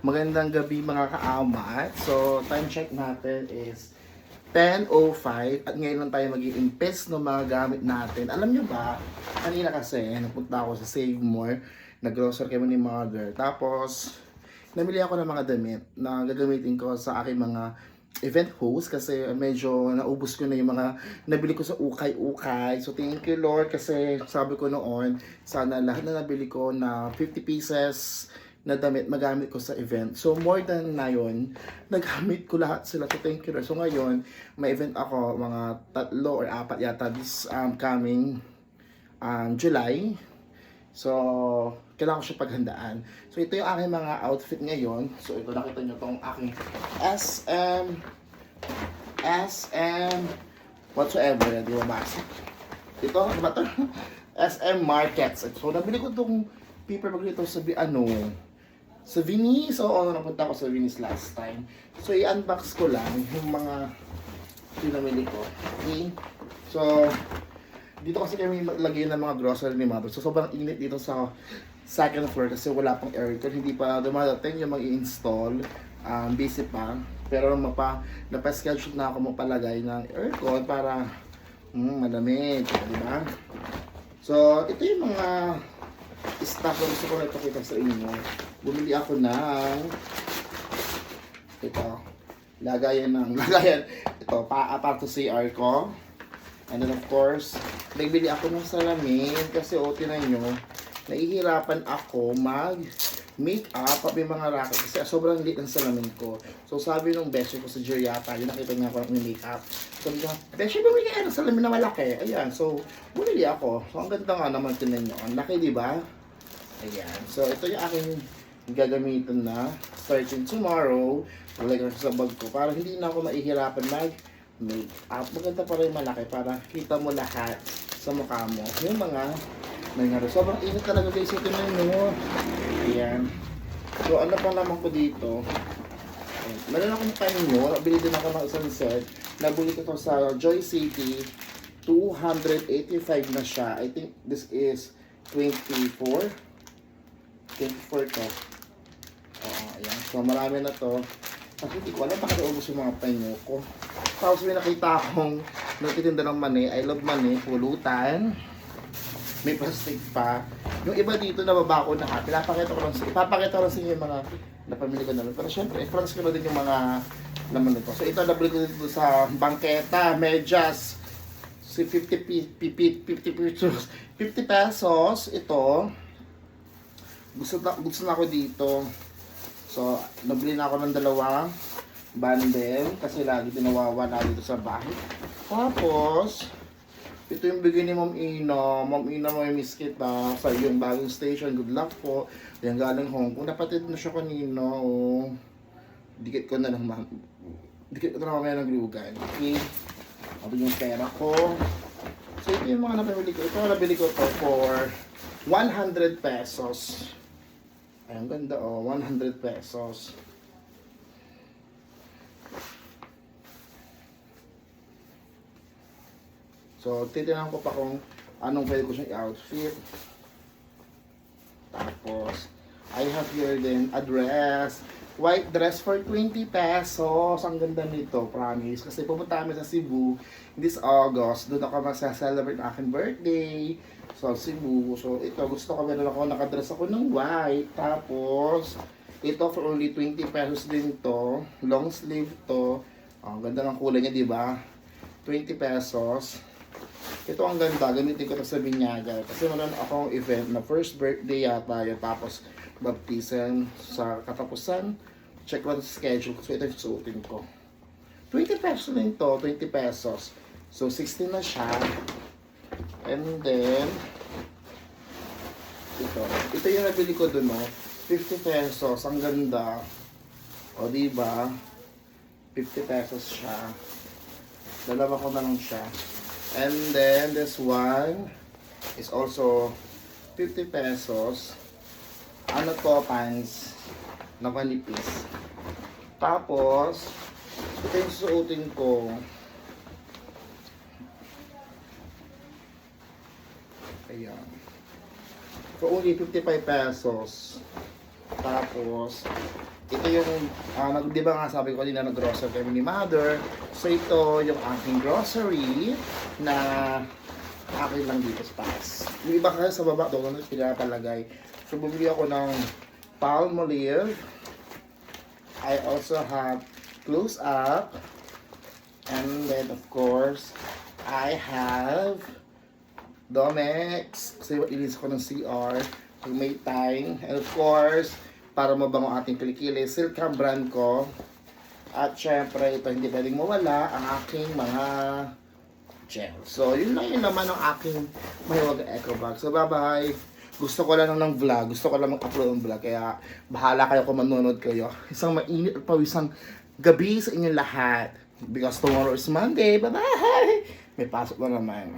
Magandang gabi mga kaamat. So, time check natin is 10:05 at ngayon lang tayo mag-i-impest ng mga gamit natin. Alam nyo ba, kanina kasi napunta ako sa Save More, nag-grocery kami ni Mother. Tapos, namili ako ng mga damit na gagamitin ko sa aking mga event host kasi medyo naubos ko na yung mga nabili ko sa ukay-ukay. So, thank you Lord kasi sabi ko noon, sana lahat na nabili ko na 50 pieces na damit magamit ko sa event. So more than na yun, nagamit ko lahat sila. So thank you. So ngayon, may event ako, mga 3 or 4 yata this coming July. So, kailangan ko siya paghandaan. So ito yung aking mga outfit ngayon. So ito nakita nyo tong aking SM, whatsoever, di ba basic? Ito, ano ba ito? SM Markets. So nabili ko tong paper bag dito sa Venice. Oo, napunta ako sa Venice last time. So, i-unbox ko lang yung mga pinamili ko. Okay? So, dito kasi kami maglagay ng mga grocery ni Mother. So, sobrang init dito sa second floor kasi wala pang aircon. Hindi pa dumadating yung mag-i-install. Busy pa. Pero napa-schedule na ako magpalagay ng aircon para malamig. Diba? So, ito yung mga stock na gusto ko na ipakita sa inyo. Bumili ako ng ito, lagayan, ito, para to CR ko. And then of course, nagbili ako ng salamin kasi tinan nyo, nahihirapan ako mag-makeup at may mga racket kasi sobrang liit ang salamin ko. So sabi nung beshi ko sa Jeriata, yun nakita niya ako ng makeup. Sabi niya, beshi bumili ka ng salamin na malaki. Ayan, so bumili ako. So ang ganda nga naman tinan nyo. Ang laki, di ba? Ayan. So ito yung aking gagamitin na starting tomorrow. Lalagay ko sa bag ko para hindi na ako mahihirapan mag-makeup. Maganda pa rin malaki para kita mo lahat sa mukha mo. Yung mga nangyari. Sobrang init talaga guys. Ito na yun. Ayan. So ano pa naman ko dito? Meron akong panyo. Nabili din ako ng isang set. Nabili ko to sa Joy City. 285 na siya. I think this is 24 to. Oo, ayan. So, marami na to. Kasi hindi ko alam bakit naubos yung mga panyo ko. Tapos may nakita akong nagtitinda ng mani. I love mani. Pulutan. May plastic pa. Yung iba dito nababa ko na ha. Ipapakita ko lang sa inyo yung mga napamili ko na lang. Pero syempre, i-France ko na din yung mga naman nito. So, ito nabili ko dito sa bangketa. Medyas. 50 pesos. Ito. Gusto na ako dito. So, nabili na ako ng 2 bundle kasi lagi dinawawala dito sa bahay. Tapos, ito yung bigay ni Ma'am Ina. Ma'am Ina, may miss kita sa iyong bagong station. Good luck po. Yan galing Hong Kong. Napatid na siya kanina. Oh. Dikit ko na lang mamaya ng glue gun. Okay. Ito yung pera ko. So, ito yung mga napamili ko. Ito nabili ko to for 100 pesos. Ay, ang ganda 100 pesos. So, titignan ko pa kung anong pwede ko siyang i-outfit. Tapos, I have here din a dress. White dress for 20 pesos. Ang ganda nito, promise. Kasi pupunta kami sa Cebu this August. Doon ako magsa-celebrate ng aking birthday. So, Cebu. So, ito, gusto ko meron ako, nakadress ako ng white. Tapos, ito for only 20 pesos din to. Long sleeve to. Ang ganda ng kulay niya, di ba? 20 pesos. Ito ang ganda. Gamitin ko ito sa Binyaga. Kasi meron akong event na first birthday yata yun. Tapos, baptism sa katapusan. Check lang sa schedule. So, ito yung suotin ko. 20 pesos din to. 20 pesos. So, 16 na siya. And then, ito yung nabili ko dun, 50 pesos, ang ganda. O, diba? 50 pesos siya. Dalawa ko na lang siya. And then, this one is also 50 pesos. Ano to, pants na manipis. Tapos, ito yung suotin ko. Ayan. For only 55 pesos. Tapos, ito yung, di ba nga sabi ko kanina nag-grocery kami ni Mother. So ito yung aking grocery na akin lang dito sa taas. Yung iba kasi sa baba doon pinapalagay. So bumili ako ng Palmolive. I also have Close Up. And then of course, I have Domex. Kasi ilis ko ng CR pag may time. And of course, para mabango ating kilikili, Silcam brand ko. At syempre, ito hindi pwedeng mawala ang aking mga gel. So, yun lang yun naman ang aking Mahiwaga Eco Bag. So, bye-bye. Gusto ko lang ng vlog. Gusto ko lang mag-upload ng vlog. Kaya, bahala kayo kung manonood kayo. Isang mainit at pawisang gabi sa inyong lahat. Because tomorrow is Monday. Bye-bye! May pasok na naman.